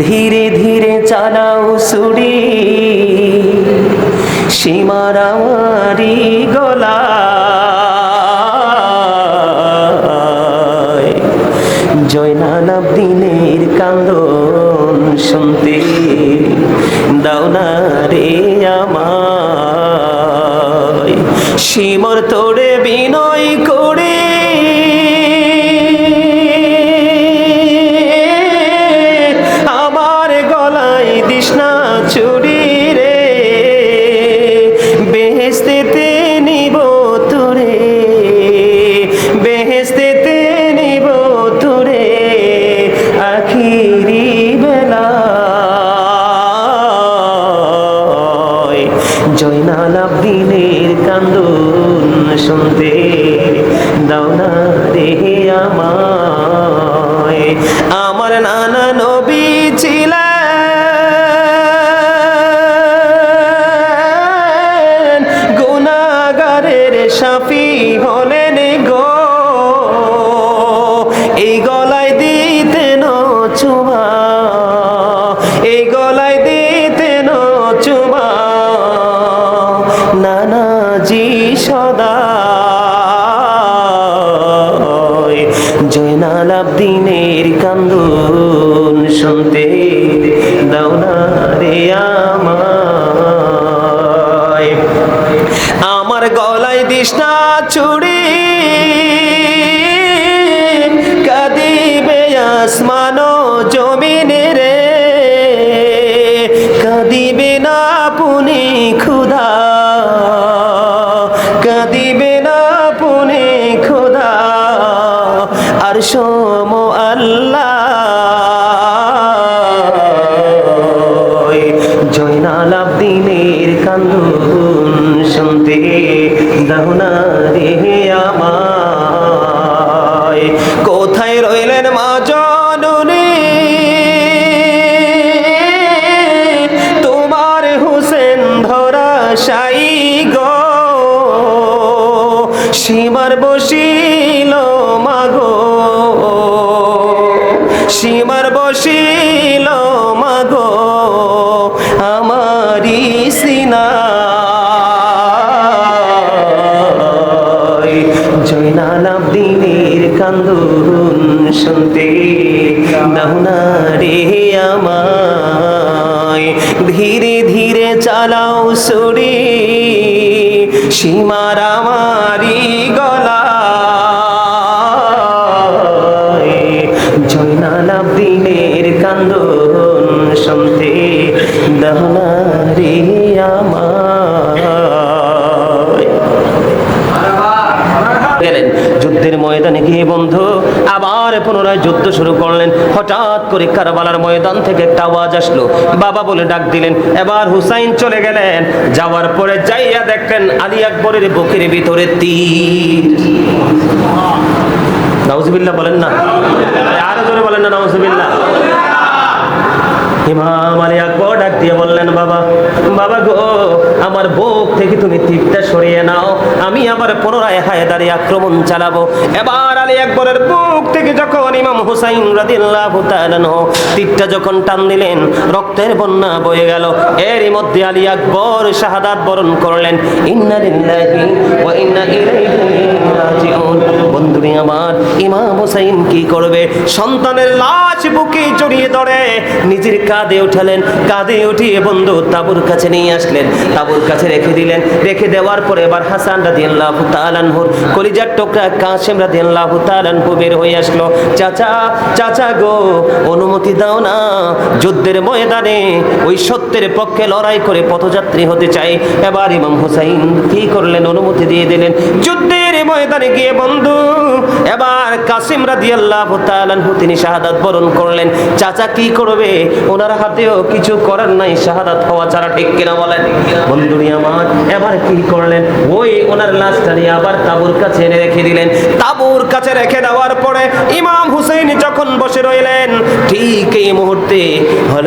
ধীরে ধীরে চালাও ছুরি সীমার আমারি গলায়। জয়নাল আবদিনের কান্দন শুনতে দাও না রে আমায়। সীমর তোড়ে বিনয় করে আমার গলায় দিশনা ছুরি রে, বেহেশতেতে নিব তোরে, বেহেশতেতে নিব তোরে আখিরি বেলায়। জয়নাল আবদিনের কান্দন শুনতে দাও না রে আমায়। আমার নানা নবী ছিলেন গুনাহগারের শাফি হলেন গো, এই গলায় দিতেন চুমা, এই গলায় দিতেন চুমা নানাজি সদা। জয়নাল আবদিনের কান্দন শুনতে দাও না রে আমায়। আমার গলায় দিশনা ছুরি কাঁদিবে আসমান জমিন রে, কাঁদিবে না পুনি খুদা, কাঁদিবে না পুনি খুদা আর সোম আল্লাহ। জয়নাল আবদিনের কান্দন শুনতে দাও না রে আমায়। কোথায় রইলেন মা জননী তোমার হুসেন ধরা সাই গো, সীমার বসিল মাগো, সীমার বসিল মাগো আমারি সিনায়। জয়নাল আবদিনের কান্দন শুনতে দাও না রে আমায়। ধীরে ধীরে চালাও ছুরি সীমার আমারি গলায়। জয়নাল আবদিনের কান্দন শুনতে দাও না রে আমায়। গেলেন যুদ্ধের ময়দানে গিয়ে বন্ধু আবার পুনরায় যুদ্ধ শুরু করলেন। হঠাৎ করে কারবালার ময়দান থেকে একটা আওয়াজ আসলো, বাবা বলে ডাক দিলেন। এবার হুসাইন চলে গেলেন, যাওয়ার পরে যাইয়া দেখলেন আলী আকবরের বুকের ভিতরে তীর। নাউজুবিল্লাহ বলেন না, আরো জোরে বলেন না নাউজুবিল্লাহ। ইমাম আলী আকবর ডাক দিয়ে বললেন, বাবা বাবা গো, আমার বুক থেকে তুমি তীরটা সরিয়ে নাও, আমি আবার পুনরায় হায়দারে আক্রমণ চালাবো। এবার আলী আকবরের বুক থেকে যখন ইমাম হুসাইন রাদিয়াল্লাহু তাআলা আনহু তীরটা যখন টান দিলেন, রক্তের বন্যা বয়ে গেল। এরই মধ্যে আলী আকবর শাহাদাত বরণ করলেন। ইন্না লিল্লাহি ওয়া ইন্না ইলাইহি রাজিউন। বন্ধুরে আমার, ইমাম হুসাইন কি করবে? সন্তানের লাশ বুকে জড়িয়ে ধরে নিজের কাঁধে উঠালেন, কাঁধে উঠিয়ে বন্ধু তাবুর কাছে নিয়ে আসলেন, তাবুর কাছে রেখে দিলেন। রেখে দেওয়ার পরে এবার হাসান রাদিয়াল্লাহু তাআলা আনহুর কলিজার টুকরা কাসেম রাদিয়াল্লাহু তাআলা আনহু বের হয়ে আসলো। চাচা চাচা গো, অনুমতি দাও না, যুদ্ধের ময়দানে ওই সত্যের পক্ষে লড়াই করে পথযাত্রী হতে চাই। এবার ইমাম হুসাইন কি করলেন? অনুমতি দিয়ে দিলেন। যুদ্ধের ময়দানে গিয়ে বন্ধু এবার কাসেম রাদিয়াল্লাহু তাআলা আনহু তিনি শাহাদাত বরণ করলেন। চাচা কি করবে? ওনার হাতেও কিছু করার নাই শাহাদাত হওয়া ছাড়া, ঠিক কিনা বলেন বন্ধুরি আমার। এবার কি করলেন? ওই ওনার লাশটা নিয়ে আবার তাবুর কাছে এনে রেখে দিলেন। তাবুর কাছে রেখে দেওয়ার পরে ইমাম হুসাইন যখন বসে রইলেন, ঠিক এই মুহূর্তে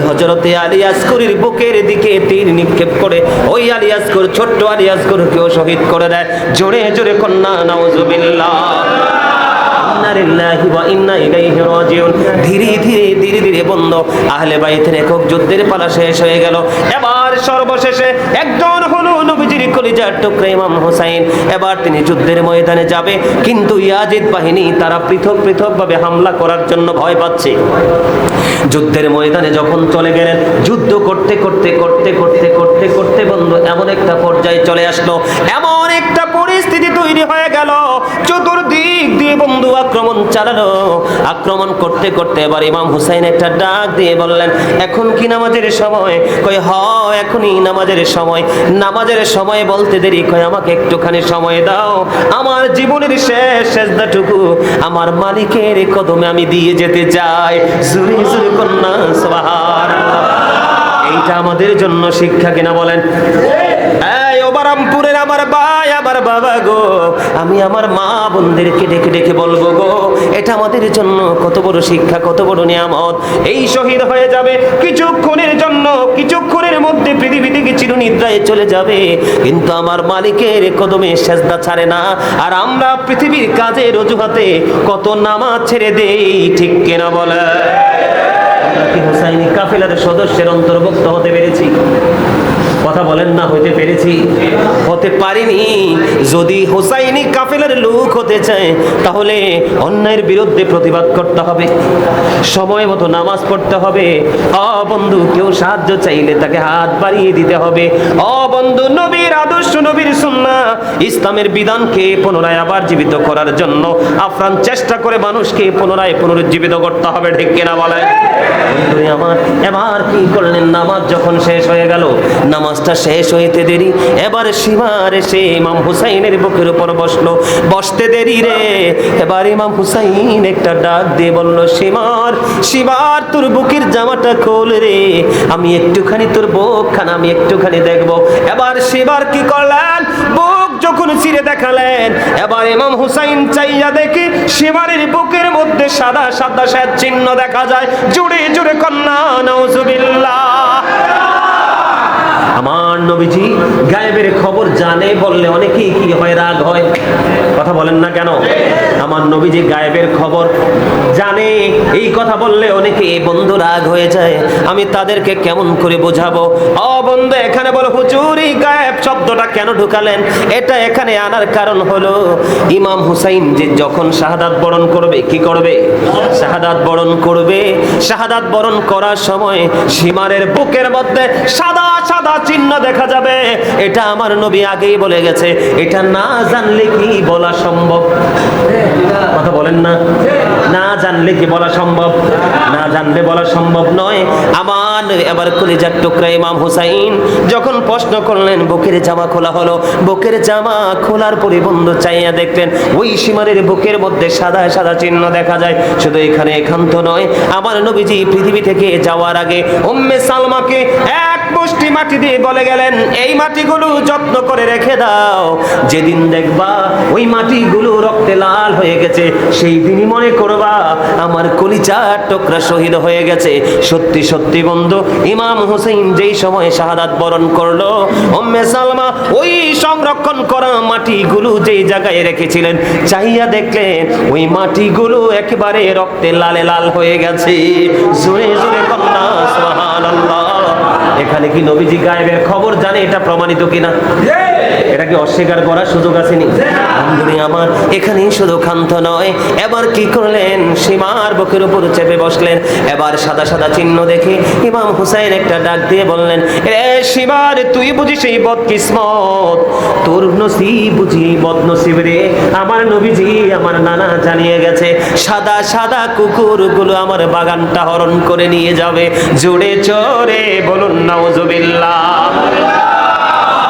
হযরতে আলী আসগরীর বুকের দিকে তীর নিক্ষেপ করে ওই আলী আসগর, ছোট্ট আলী আসগরকেও শহীদ করে দেয়। জোরে জোরে কন্যা নাউজুবিল্লাহ। ইন্না লিল্লাহি ওয়া ইন্না ইলাইহি রাজিউন। ধীরে ধীরে ধীরে ধীরে বন্ধু আহলে বাইতের একক যুদ্ধের পালা শেষ হয়ে গেল। এবার সর্বশেষে একজন হলো নবীজির কলিজার টুকরা ইমাম হুসাইন। এবার তিনি যুদ্ধের ময়দানে যাবে, কিন্তু ইয়াজিদ বাহিনী তারা পৃথক পৃথক ভাবে হামলা করার জন্য ভয় পাচ্ছে। যুদ্ধের ময়দানে যখন চলে গেলেন, যুদ্ধ করতে করতে করতে করতে করতে করতে বন্ধু এমন একটা পর্যায়ে চলে আসলো, এমন একটা পরিস্থিতি তৈরি হয়ে গেল, চতুর্দিক দিয়ে বন্ধু আক্রমণ চালালো। আক্রমণ করতে করতে এবার ইমাম হুসাইন একটা ডাক দিয়ে বললেন, এখন কি নামাজের সময়? কই হ, এখনই নামাজের সময়। নামাজের সময় বলতে দেরি, কই আমাকে একটুখানি সময় দাও, আমার জীবনের শেষ সেজদাটুকু আমার মালিকের কদমে আমি দিয়ে যেতে চাই। জোরে জোরে কন্যা সুবহানাল্লাহ। এইটা আমাদের জন্য শিক্ষা কিনা বলেন? এই ওবারামপুরের আমার ভাই, আমার বাবা গো, আমি আমার মা বোনদেরকে ডেকে ডেকে বলবো গো, এটা আমাদের জন্য কত বড় শিক্ষা, কত বড় নিয়ামত। এই শহীদ হয়ে যাবে কিছুক্ষণের জন্য, কিছুক্ষণের মধ্যে পৃথিবী থেকে চিরনিদ্রায় চলে যাবে, কিন্তু আমার মালিকের কদমে সেজদা ছাড়ে না। আর আমরা পৃথিবীর কাজের অজুহাতে কত নামাজ ছেড়ে দেই, ঠিক কিনা বলে? আমরা কি হুসাইনি কাফেলার সদস্যের অন্তর্ভুক্ত হতে পেরেছি? কথা বলেন না, হইতে পেরেছি? হতে পারিনি। যদি হুসাইনি কাফেলার লোক হতে চায়, তাহলে অন্যায়ের বিরুদ্ধে প্রতিবাদ করতে হবে, সময় মতো নামাজ পড়তে হবে। বন্ধু কেউ সাহায্য চাইলে তাকে হাত বাড়িয়ে দিতে হবে। বন্ধু নবীর আদর্শ, নবীর সুন্নাহ, ইসলামের বিধানকে পুনরায় আবার জীবিত করার জন্য আপ্রাণ চেষ্টা করে মানুষকে পুনরায় পুনরুজ্জীবিত করতে হবে, ঠিক কিনা বলেন? বন্ধুরে আমার, এবার কি করলেন? নামাজ যখন শেষ হয়ে গেল, নামাজটা শেষ হইতে দেরি, এবার সীমার এসে ইমাম হুসাইনের বুকের উপর বসলো। বসতে দেরি রে, এবার ইমাম হুসাইন একটা ডাক দিয়ে বলল, সীমার, সীমার তোর বুকের জামাটা খোল রে, আমি একটুখানি তোর বুকখানা আমি একটুখানি দেখবো। এবার সীমার কি করলেন? বুক যখন ছিঁড়ে দেখালেন, এবার ইমাম হুসাইন চাইয়া দেখি সীমারের বুকের মধ্যে সাদা সাদা শ্বেত চিহ্ন দেখা যায়। জুড়ে জুড়ে কন্যা নাউজুবিল্লাহ। আমার নবীজি গায়েবের খবর জানে বললে অনেকেই কি হয়, রাগ হয়। কথা বলেন না কেন? আমার নবীজি গায়েবের খবর জানে, এই কথা বললে অনেকে বন্ধু রাগ হয়ে যায়। আমি তাদেরকে কেমন করে বোঝাবো? বন্ধু এখানে বলো, হুজুর এই গায়েব শব্দটা কেন ঢুকালেন? এটা এখানে আনার কারণ হলো, ইমাম হুসাইন যে যখন শাহাদাত বরণ করবে, কি করবে? শাহাদাত বরণ করবে। শাহাদাত বরণ করার সময় সীমারের বুকের মধ্যে সাদা সাদা চিহ্ন দেখা যাবে। এটা আমার নবী আগেই বলে গেছে। এটা না জানলে কি বলা সম্ভব? কথা বলেন না? না জানলে কি বলা সম্ভব? না জানলে বলা সম্ভব নয়। আমার এবার কলিজার টুকরা ইমাম হুসাইন যখন প্রশ্ন করলেন, বুকের জামা খোলা হলো। বুকের জামা খোলার পরে বন্ধু চাইয়া দেখলেন, ওই সীমারের বুকের মধ্যে সাদা সাদা চিহ্ন দেখা যায়। শুধু এখানে একান্ত নয়, আমার নবীজি পৃথিবী থেকে যাওয়ার আগে উম্মে সালমাকে এক মুষ্টি মাটি দিয়ে বলে গেলেন, এই মাটিগুলো যত্ন করে রেখে দাও, যেদিন দেখবা ওই মাটিগুলো রক্তে লাল হয়ে গেছে, সেই দিনই মনে করবা আমার কলিজার টুকরা শহীদ হয়ে গেছে। সত্যি সত্যি বন্ধু, ইমাম হুসাইন যেই সময় শাহাদাত বরণ করলো, উম্মে সালমা ওই সংরক্ষণ করা মাটিগুলো যেই জায়গায় রেখেছিলেন, চাইয়া দেখলেন ওই মাটিগুলো একেবারে রক্তে লালে লাল হয়ে গেছে। জোরে জোরে কন্যা সুবহানাল্লাহ। এখানে কি নবীজি গায়েবের খবর জানে? এটা প্রমাণিত কিনা? এটা কি অস্বীকার করার সুযোগ আসেনি? বন্ধুরে আমার, এখানেই শুধু ক্ষান্ত নয়, এবার কি করলেন? সীমার বুকের উপর চেপে বসলেন। এবার সাদা সাদা চিহ্ন দেখে ইমাম হুসাইন একটা ডাক দিয়ে বললেন, রে সীমার, তুই বুঝি সেই বদকিসমত, তোর নসিব বুঝি বদনসিব রে। আমার নবীজি, আমার নানা জানিয়ে গেছে, সাদা সাদা কুকুরগুলো আমার বাগানটা হরণ করে নিয়ে যাবে। জোরে জোরে বলুন নাউজুবিল্লাহ।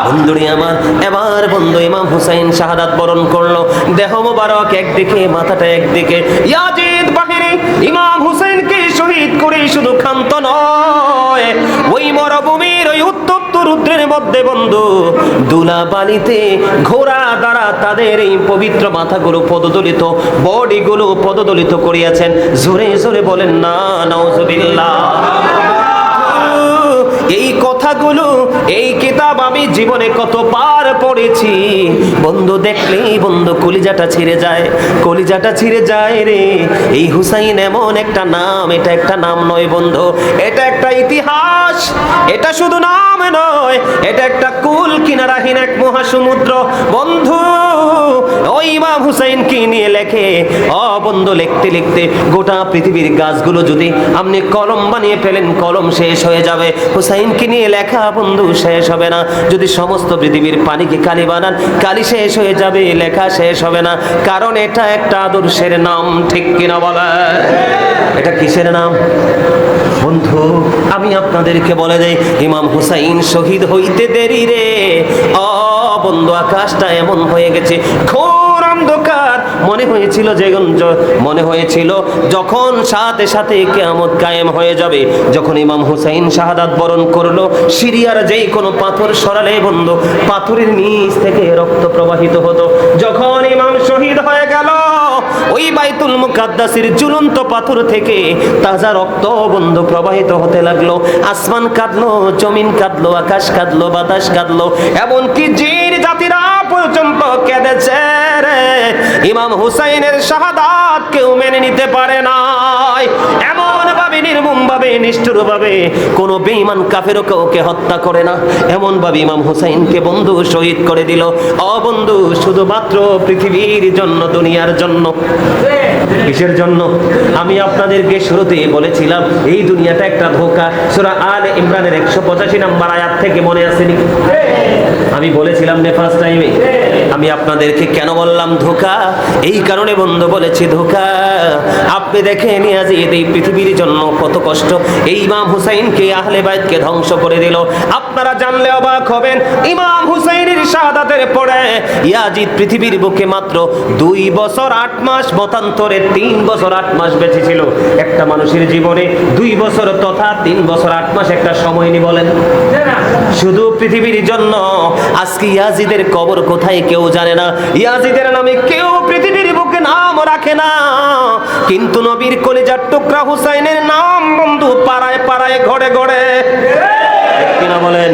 বন্ধুরি আমার, এবার বন্ধু ইমাম হুসাইন শাহাদাত বরণ করলো। দেহ মোবারক একদিকে, মাথাটা একদিকে। ইয়াজিদ বাহিনী ইমাম হুসাইনকে শহীদ করে শুধু ক্ষান্ত নয়, ওই মরুভূমির ওই উত্তপ্ত রুদ্রের মধ্যে বন্ধু দুলা বালিতে ঘোড়া দ্বারা তাদের এই পবিত্র মাথাগুলো পদদলিত, বডিগুলো পদদলিত করিয়াছেন। জোরে জোরে বলেন না নাউজুবিল্লাহ। এই কথাগুলো এই কিতাব আমি জীবনে কত পার পড়েছি বন্ধু, দেখলেই বন্ধু কলিজাটা ছিঁড়ে যায়, কলিজাটা ছিঁড়ে যায় রে। এই হুসাইন এমন একটা নাম, এটা একটা নাম নয় বন্ধু, এটা একটা ইতিহাস। এটা শুধু নাম নয়, এটা একটা কুল কিনারাহীন এক মহাসমুদ্র বন্ধু। ওই ইমাম হুসাইনকে নিয়ে লেখে, বন্ধু লিখতে লিখতে গোটা পৃথিবীর গাছগুলো যদি আপনি কলম বানিয়ে ফেলেন, কলম শেষ হয়ে যাবে। হুসাইনকে নিয়ে লেখা বন্ধু শেষ হবে না। যদি সমস্ত পৃথিবীর পানিকে কালি বানান, কালি শেষ হয়ে যাবে, লেখা শেষ হবে না। কারণ এটা একটা আদর্শের নাম, ঠিক কিনা বলে? এটা কিসের নাম বন্ধু? আমি আপনাদেরকে বলে দেই, ইমাম হুসাইন শহীদ হইতে দেরি রে। বন্ধু আকাশটা এমন হয়ে গেছে, ঘোর অন্ধকার। মনে হয়েছিল যখন সাথে সাথে কিয়ামত কায়েম হয়ে যাবে। যখন ইমাম হুসাইন শাহাদাত বরণ করলো, সিরিয়ার যেই কোনো পাথর সরালে বন্ধু, পাথরের নিচ থেকে রক্ত প্রবাহিত হতো। যখন ইমাম শহীদ হয়ে গেল, ওই বাইতুল মুকাদ্দাসের ঝুলন্ত পাথর থেকে তাজা রক্ত বন্ধু প্রবাহিত হতে লাগলো। আসমান কাঁদলো, জমিন কাঁদলো, আকাশ কাঁদলো, বাতাস কাঁদলো, এমনকি জিন জাতিরা পর্যন্ত কেঁদেছে রে। ইমাম হুসাইনের শাহাদাত কেউ মেনে নিতে পারে নাই। এমন ভাবে নির্মম ভাবে, নিষ্ঠুর ভাবে কোনো বেঈমান কাফেরও কাউকে হত্যা করে না, এমন ভাবে ইমাম হুসাইনকে বন্ধু শহীদ করে দিল। বন্ধু শুধুমাত্র পৃথিবীর জন্য, দুনিয়ার জন্য। কিসের জন্য? আমি আপনাদেরকে শুরুতেই বলেছিলাম এই দুনিয়াটা একটা ধোঁকা। সূরা আলে ইমরানের 185 নম্বর আয়াত থেকে মনে আসেনি? আমি বলেছিলাম না ফার্স্ট টাইমে? আমি আপনাদেরকে কেন বললাম ধোঁকা? এই কারণে বন্ধু বলেছি ধোঁকা। আপনি দেখেন ইয়াজিদ এই পৃথিবীর জন্য কত কষ্ট, এই ইমাম হুসাইনকে, আহলে বাইতকে ধ্বংস করে দিল। আপনারা জানলে অবাক হবেন, ইমাম হুসাইনের শাহাদাতের পরে ইয়াজিদ পৃথিবীর বুকে মাত্র 2 বছর 8 মাস, মতান্তরে 3 বছর 8 মাস বেঁচে ছিল। একটা মানুষের জীবনে 2 বছর তথা 3 বছর 8 মাস একটা সময় নি বলেন? শুধু পৃথিবীর জন্য। আজকে ইয়াজিদের কবর কোথায় কেউ জানে না, ইয়াজিদের নামে কেউ পৃথিবীর বুকে নাম রাখে না, কিন্তু নবীর কলিজার টুকরা হুসাইনের নাম বন্ধু পাড়ায় পাড়ায়, ঘরে ঘরে, কিনা বলেন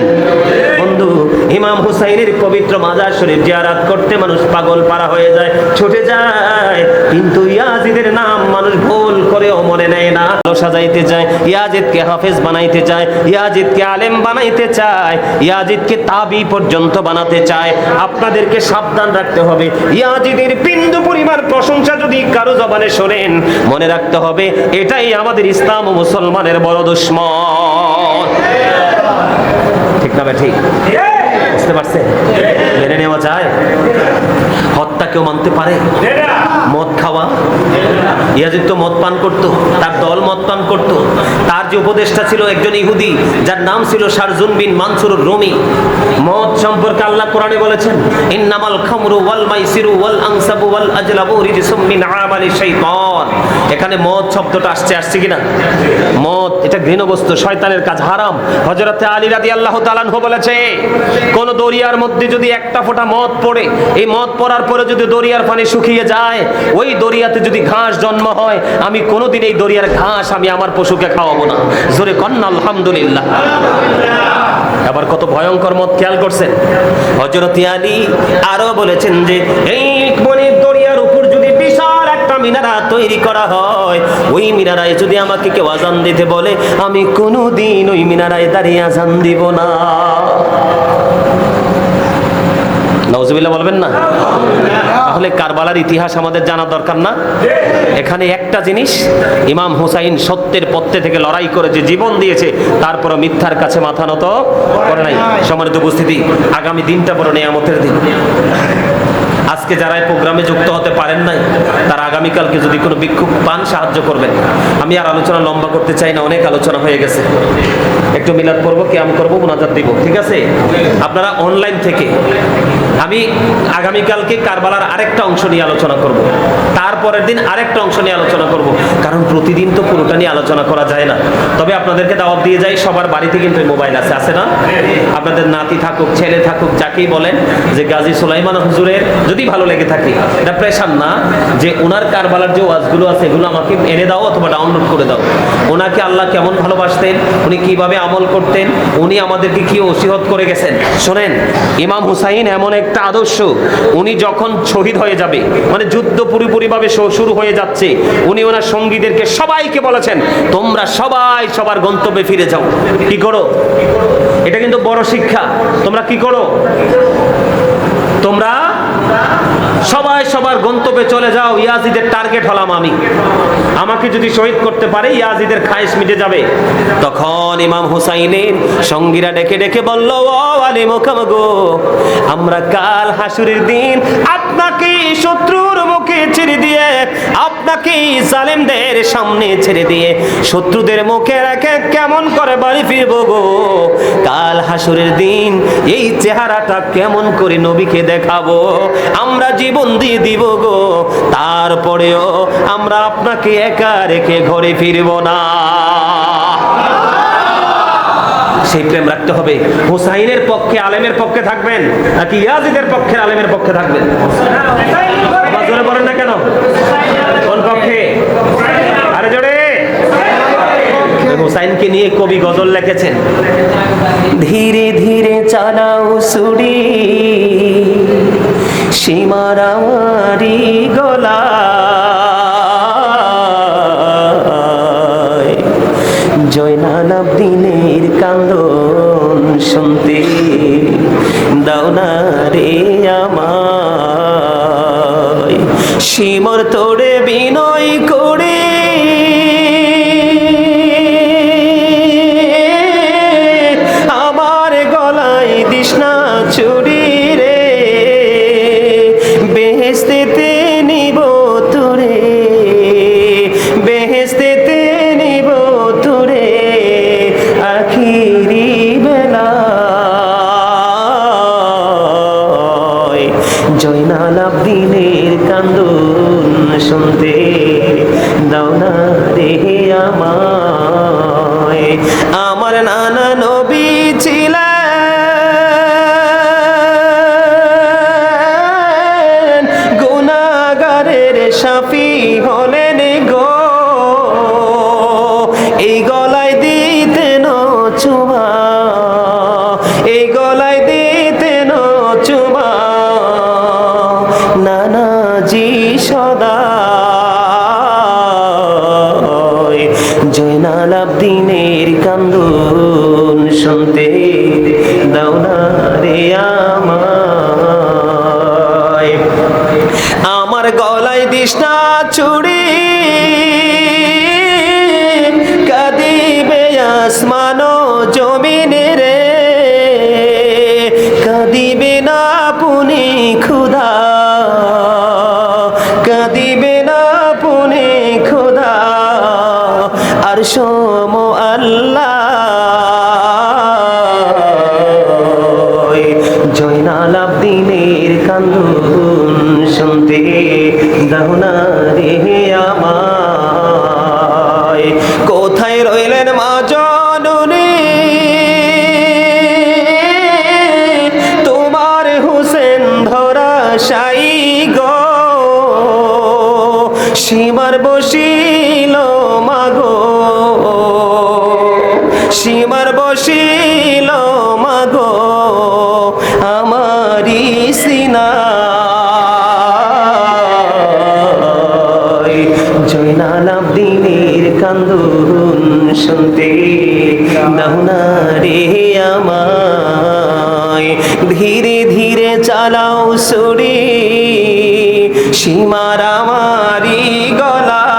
বন্ধু? ইমাম হুসাইনের পবিত্র মাজার শরীফ জিয়ারত করতে মানুষ পাগল পারা হয়ে যায়, ছুটে যায়, কিন্তু ইয়াজিদের নাম মানুষ ভুল করেও মনে নেয় না। সাজাইতে চায়, ইয়াজিদকে হাফেজ বানাইতে চায়, ইয়াজিদকে আলেম বানাইতে চায়, ইয়াজিদকে তাবি পর্যন্ত বানাতে চায়। আপনাদেরকে সাবধান রাখতে হবে, ইয়াজিদের বিন্দু পরিমাণ প্রশংসা যদি কারো জবানে শোনেন, মনে রাখতে হবে এটাই আমাদের ইসলাম ও মুসলমানের বড় দুশমন। ঠিক না? ঠিক বুঝতে পারছেন? মেনে নেওয়া যায়? হত্যা কেউ মানতে পারে? মদ খাওয়া, ইয়াজিদ তো মদ পান করতো, তার দল মদ পান করতো। তার যে উপদেষ্টা ছিল একজন ইহুদি, যার নাম ছিল শারজুন বিন মানসুর রুমি। মদ সম্পর্কে আল্লাহ কোরআনে বলেছেন, ইন্নামাল খামরু ওয়াল মাইসিরু ওয়াল আনসাবু ওয়াল আজলাবু রিজসুম মিন আমালি শাইতান। এখানে মদ শব্দটা আসছে কিনা? মদ এটা ঘৃণ্য বস্তু, শয়তানের কাজ, হারাম। হযরতে আলী রাদিয়াল্লাহু তাআলা আনহু বলেছে, কোন দরিয়ার মধ্যে যদি একটা ফোঁটা মদ পড়ে, এই মদ পড়ার পরে যদি দরিয়ার পানি শুকিয়ে যায়, ওই দরিয়াতে যদি ঘাস জন্ম হয়, আমি কোনোদিন এই দরিয়ার ঘাস আমি আমার পশুকে খাওয়াবো না। জোরে কন্না আলহামদুলিল্লাহ। আবার কত ভয়ঙ্কর মদ, খেয়াল করছেন? হযরতে আলী আরো বলেছেন যে এই বনের দরিয়ার উপর যদি বিশাল একটা মিনারা তৈরি করা হয়, ওই মিনারায় যদি আমাকে কেউ আজান দিতে বলে, আমি কোনোদিন ওই মিনারায় দাঁড়িয়ে আজান দিব না। নাউজুবিল্লাহ বলবেন না? তাহলে কারবালার ইতিহাস আমাদের জানা দরকার না? এখানে একটা জিনিস, ইমাম হুসাইন সত্যের পথে থেকে লড়াই করে যে জীবন দিয়েছে, তারপর মিথ্যার কাছে মাথা নত করে নাই। সম্মানিত উপস্থিতি, আগামী দিনটা বড় নিয়ামতের দিন। আজকে যারা এই প্রোগ্রামে যুক্ত হতে পারেন নাই, তারা আগামীকালকে যদি কোনো বিক্ষোভ পান সাহায্য করবেন। আমি আর আলোচনা লম্বা করতে চাই না, অনেক আলোচনা হয়ে গেছে। একটু মিলাদ করবো, কিয়াম করবো, মুনাজাত দিব, ঠিক আছে? আপনারা অনলাইন থেকে, আমি আগামীকালকে কারবালার আরেকটা অংশ নিয়ে আলোচনা করব, তারপরের দিন আরেকটা অংশ নিয়ে আলোচনা করব, কারণ প্রতিদিন তো পুরোটা নিয়ে আলোচনা করা যায় না। তবে আপনাদেরকে দাওয়াত দিয়ে যাই, সবার বাড়িতে কিন্তু মোবাইল আছে না? আপনাদের নাতি থাকুক, ছেলে থাকুক, যাকেই বলেন যে গাজী সুলাইমান হুজুরের যদি যদি ভালো লেগে থাকে, এটা প্রেশার না যে ওনার কারবালার যে ওয়াজগুলো আছে এগুলো আমাকে এনে দাও অথবা ডাউনলোড করে দাও। ওনাকে আল্লাহ কেমন ভালোবাসতেন, উনি কিভাবে আমল করতেন, উনি আমাদেরকে কি ওসিয়ত করে গেছেন। শোনেন, ইমাম হুসাইন এমন একটা আদর্শ, উনি যখন শহীদ হয়ে যাবে, মানে যুদ্ধ পুরোপুরিভাবে শুরু হয়ে যাচ্ছে, উনি ওনার সঙ্গীদেরকে সবাইকে বলেছেন তোমরা সবাই সবার গন্তব্যে ফিরে যাও। কি করো? এটা কিন্তু বড় শিক্ষা। তোমরা কি করো? তোমরা সবাই সবার গন্তব্যে চলে যাও। ইয়াজিদের টার্গেট হলাম আমি, আমাকে যদি শহীদ করতে পারে ইয়াজিদের খায়েশ মিটে যাবে। তখন ইমাম হুসাইনের সঙ্গীরা ডেকে ডেকে বলল, ও আলী মোকাম গো, আমরা কাল হাসুরের দিন আপনাকে শত্রুর মুখে ছেড়ে দিয়ে, আপনাকে জালেমদের সামনে ছেড়ে দিয়ে শত্রুদের মুখে রেখে কেমন করে বাড়ি ফিরবো গো? কাল হাসুরের দিন এই চেহারাটা কেমন করে নবীকে দেখাবো? আমরা জীবন দিয়ে দিব গো, তারপরেও আমরা আপনাকে একা রেখে ঘরে ফিরবো না। সেই প্রেম রাখতে হবে। হুসাইনের পক্ষে আলেমের পক্ষে থাকবেন নাকি ইয়াজিদের পক্ষে আলেমের পক্ষে থাকবেন? আবার জোরে বলেন না কেন? কোন পক্ষে? আরে জোরে। হুসাইনকে নিয়ে কবি গজল লিখেছেন, ধীরে ধীরে চালাও সুরি সীমার আমারি গলা, জয়নাল আবদিনের কান্দন শুনতে দাও না রে আমায়, সীমর তোড়ে বিনয় করে আমার গলায় দিস না ছুরি রে, বেহেশতেতে নিব তোরে, বেহেশতেতে নিব তোরে আখিরি বেলায়, জয়নাল আবদিনের কান্দন শুনতে দাও না রে আমায়। আমার নানা নবী ছিলেন গুনাহগারের শাফি হলেন গো, এই গলায় দিতেন চুমা, এই গলায় দিতেন চুমা নানাজি সদা, জয়নাল আবদিনের কান্দন শুনতে দাও না রে আমায়। আমার গলায় দিস না ছুরি, কাঁদিবে আসমান জমিন রে, কাঁদিবে না পুনি খুদা, কাঁদিবে না পুনি খুদা আর সোম আল্লাহ, জয়নাল আবদিনের কান্দন শুনতে দাও না রে আমায়। কোথায় রইলেন মা জননী, তোমার হুসেন ধরা সাই গো, সীমার বসিল মাগো, সীমার বসিল মাগো আমারি সিনায়, জয়নাল আবদিনের কান্দন শুনতে দাও না রে আমায়। ধীরে ধীরে চালাও সুরি সীমার আমারি গলায়,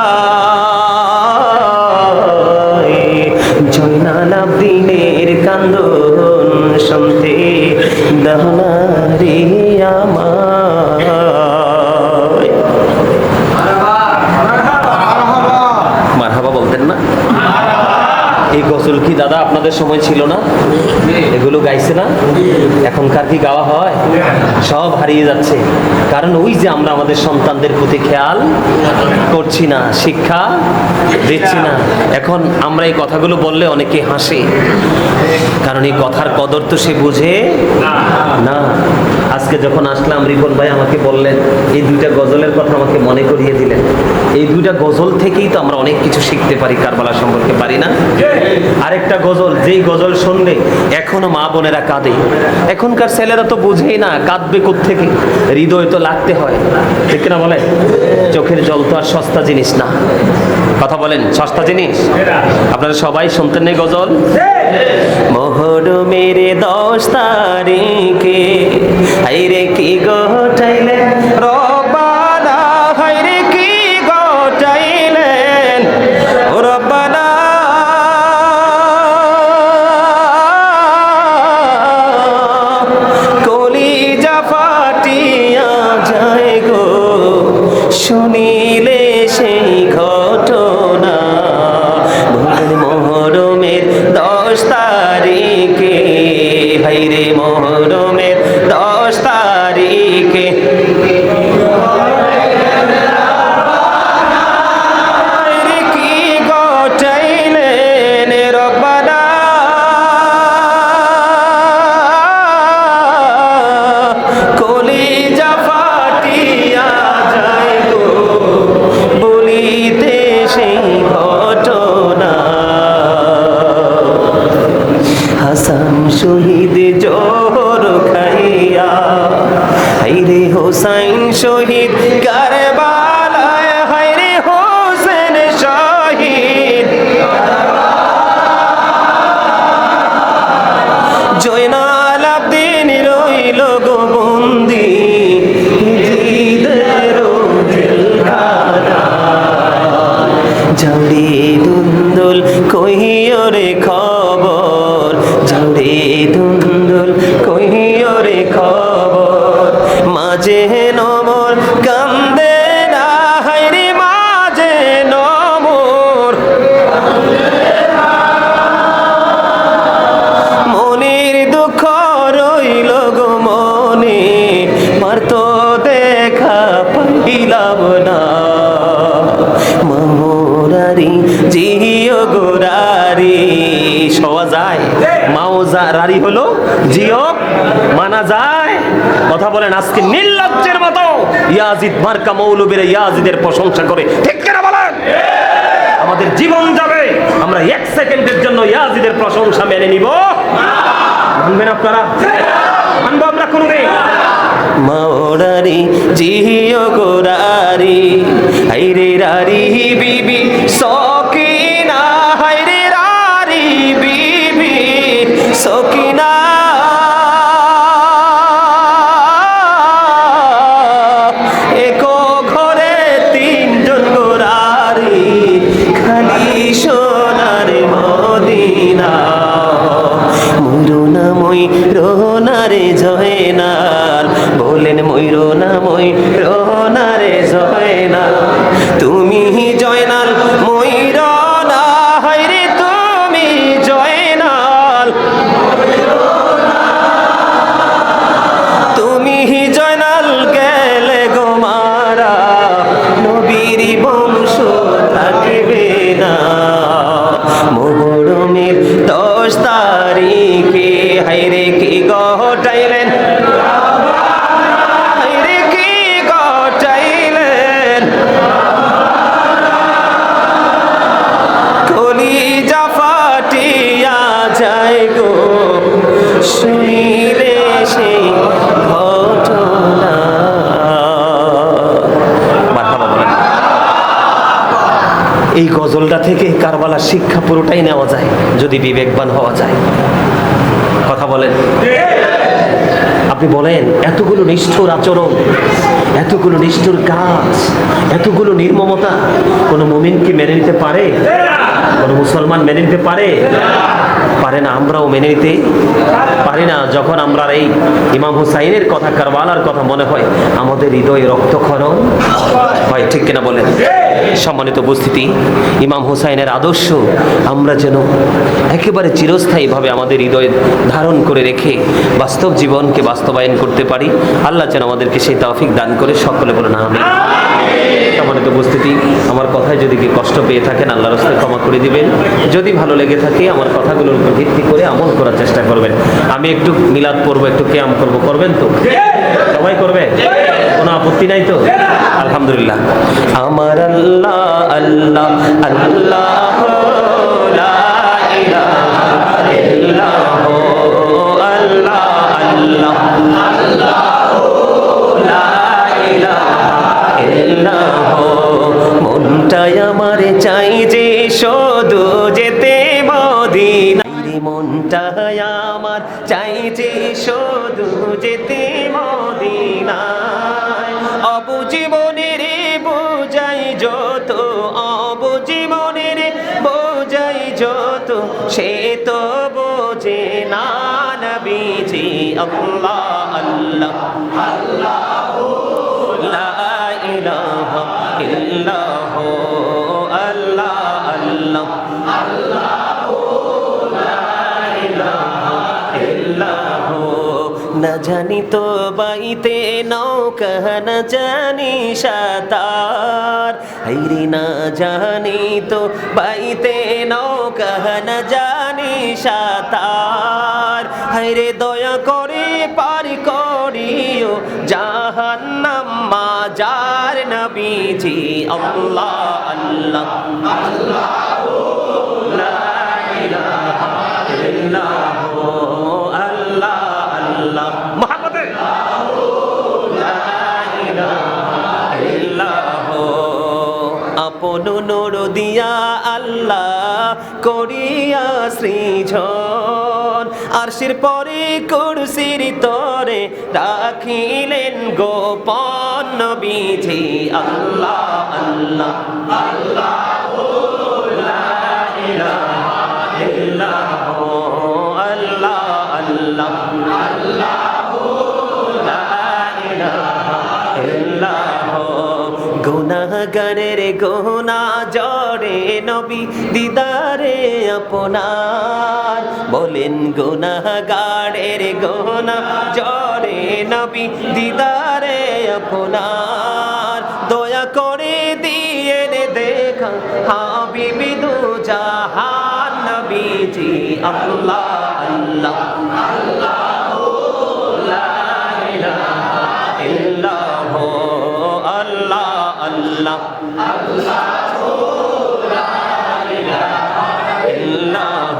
জয়নাল আবদিনের কান্দন শুনতে দাও না রে আমায়। মারহাবা বলতেন না? এই গজল কি দাদা আপনাদের সময় ছিল না? এগুলো গাইছে না? এখনকার কি গাওয়া হয়? সব হারিয়ে যাচ্ছে। কারণ ওই যে আমরা আমাদের সন্তানদের প্রতি খেয়াল করছি না, শিক্ষা দিচ্ছি না। এখন আমরা এই কথাগুলো বললে অনেকে হাসে, কারণ এই কথার কদর তো সে বুঝে না। আজকে যখন আসলাম রিপন ভাই আমাকে বললেন, এই দুইটা গজলের কথা আমাকে মনে করিয়ে দিলেন। এই দুইটা গজল থেকেই তো আমরা অনেক কিছু শিখতে পারি, কারবালা সম্পর্কে, পারি না? আরেকটা গজল, যেই গজল শুনলে এখনো মা বোনেরা কাঁদে। এখনকার ছেলেরা তো বুঝেই না কাঁদবে কোত্থেকে, হৃদয় তো লাগতে হয়, ঠিক না বলেন? চোখের জল তো আর সস্তা জিনিস না। কথা বলেন, সস্তা জিনিস? আপনারা সবাই শুনতেন এই গজল? মহরমের 10 তারিখে হাইরে কি গোটাইলেন রব্বানা, হাইরে কি গোটাইলেন রব্বানা। কলিজা ফাটিয়া যায় গো শুনিলে সেই ঘটনা। মহরমের 10 তারিখে, হাইরে মহরমের 10 তারিখে হাইরে কি গোটাইলেন রব্বানা। কলিজা ফাটিয়া যায় গো বলিতে সেই ঘটনা। হাসান শহীদ জোহর খাইয়া, হাইরে হোসাইন শহীদ কারবালায়, হাইরে হোসেন শহীদ জয়নাল আবদিন রইল গো বন্দি জিদের জেলখানা। ঝাউরে দুন্দুল কহিও রে খবর, ঝাউরে দুন্দুল কহিও রে খবর। মাঝে নমর কান্দে না, হাইরে মাঝে নমর মনের দুঃখ রইল গো মনে, মারত দেখা পাইলাম না। মামরারি জিও গোরারি সওয়া যায়, মাও রারি হলো জিও মানা যায়। কথা বলেন, আজকে নির্লজ্জের মতো ইয়াজিদ মার্কা মৌলবীরা ইয়াজিদের প্রশংসা করে, ঠিক কিনা বলেন? আমাদের জীবন যাবে, আমরা 1 সেকেন্ডের জন্য ইয়াজিদের প্রশংসা মেনে নিব? মানবেন আপনারা? মানবো আমরা কোনদিন? মাওরারি জিও গোরারি, হাইরে রারি বিবি সকিনা, হাইরে রারি বিবি সকিনা। একো ঘরে 3 জন গোরারি, খালি সোনার মদিনা। ময়ূরনা ময়ূরনারে জয়নাল, বলেন ময়ূরনা ময়ূরনারে জয়নাল। তুমি জয়নাল ময়ূরনা, হাইরে তুমি জয়নাল। তুমি জয়নাল গেলে গো মারা, নবীর বংশ থাকবে না। মহরমের 10 তারিখে হাইরে কি গোটাইলেন, হাইরে কি গোটাইলেন। কলিজা ফাটিয়া যায় গো শুনিলে সেই ঘটনা। মারহাবা বলেন। এই গজলটা থেকে কারবালার শিক্ষা পুরোটাই নেওয়া যায় যদি বিবেকবান হওয়া যায়। কথা বলেন? আপনি বলেন, এতগুলো নিষ্ঠুর আচরণ, এতগুলো নিষ্ঠুর কাজ, এতগুলো নির্মমতা কোন মুমিন কি মেনে নিতে পারে? কোন মুসলমান মেনে নিতে পারে? পারে পারে না, আমরাও মেনে নিতে পারি না। যখন আমরা এই ইমাম হুসাইনের কথা, কারবালার কথা মনে হয়, আমাদের হৃদয়ে রক্তক্ষরণ হয়, ঠিক কিনা বলেন? সম্মানিত উপস্থিতি, ইমাম হুসাইনের আদর্শ আমরা যেন একেবারে চিরস্থায়ীভাবে আমাদের হৃদয়ে ধারণ করে রেখে বাস্তব জীবনকে বাস্তবায়ন করতে পারি। আল্লাহ যেন আমাদেরকে সেই তৌফিক দান করে, সকলে বলেন আমিন। সম্মানিত উপস্থিতি, আমার কথায় যদি কি কষ্ট পেয়ে থাকেন, আল্লাহর রাস্তায় ক্ষমা করে দিবেন। যদি ভালো লেগে থাকে, আমার কথাগুলোর উপর ভিত্তি করে আমল করার চেষ্টা করবেন। আমি একটু মিলাদ পড়বো, একটু কিয়াম করবো, করবেন তো? সবাই করবে? কোনো আপত্তি নাই তো? আলহামদুলিল্লাহ। আমার আল্লাহ আল্লাহ আল্লাহ লা ইলাহা ইল্লাল্লাহ, আল্লাহ আল্লাহ আল্লাহ লা ইলাহা ইল্লাল্লাহ। মনটাই আমার চাই যে শুধু যেতে মদিনায়, মনটাই আমার চাই যে শুধু যেতে মদিনায়। অবুজীবনের বোঝাই যত, অবুজীবনের বোঝাই যত, সে তো বোঝে না নবীজি। আল্লাহ আল্লাহ আল্লাহ লা ইলাহা ইল্লাল্লাহ, আল্লাহ আল্লাহ আল্লাহ লা ইলাহা ইল্লাল্লাহ। না জানি তো বাইতে নৌকা, না জানি সাঁতার, হাইরে না জানি তো বাইতে নৌকা, না জানি সাঁতার। হাইরে দয়া করে পার করিও জাহান্নাম মাজার নবীজি। আল্লাহ আল্লাহ আল্লাহ লা ইলাহা ইল্লাল্লাহ, আল্লাহ আল্লাহ মুহাম্মাদে লা ইলাহা ইল্লাল্লাহ। আপন নূর দিয়া আল্লাহ করিয়া সৃজন, আরশের পরে কুরসির তরে রাখিলেন গোপন নবীজি। আল্লাহ আল্লাহ আল্লাহ লা ইলাহা ইল্লাল্লাহ, আল্লাহ আল্লাহ আল্লাহ লা ইলাহা ইল্লাল্লাহ। গুনাহগারের গুনাহ জড়ে নবী দিদারে আপনার, বলেন গুনাহগারের গুনাহ জড়ে নবী দিদারে আপনার। দয়া করে দিয়ে দেখা হাবিবি দু জাহান নবীজি। আল্লাহ আল্লাহ আল্লাহ লা ইলাহা ইল্লাল্লাহ, আল্লাহ আল্লাহ আল্লাহ লা ইলাহা ইল্লাল্লাহ।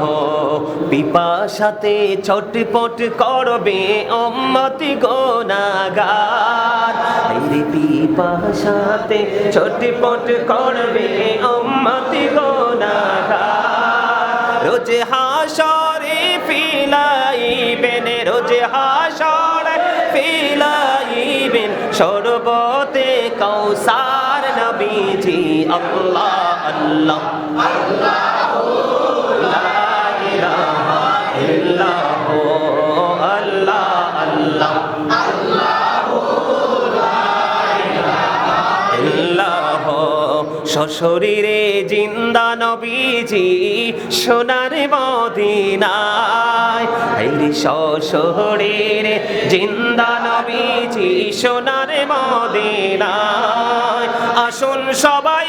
পিপাসাতে ছটপট করবে উম্মতি গুনাহগার, এই পিপাসাতে ছটপট করবে উম্মতি গুনাহগার। রোজ হাসরে ফিলাইবেন, রোজ হাসরে ফিলাইবেন শরবতে কাউসার নবীজি। আল্লাহ আল্লাহ আল্লাহ লা ইলাহা ইল্লাল্লাহ, আল্লাহ আল্লাহ আল্লাহ লা ইলাহা ইল্লাল্লাহ। সশরীরে জিন্দা নবীজি সোনার মদিনায়, এই সশরীরে জিন্দা নবীজি সোনার মদিনায়। আসুন সবাই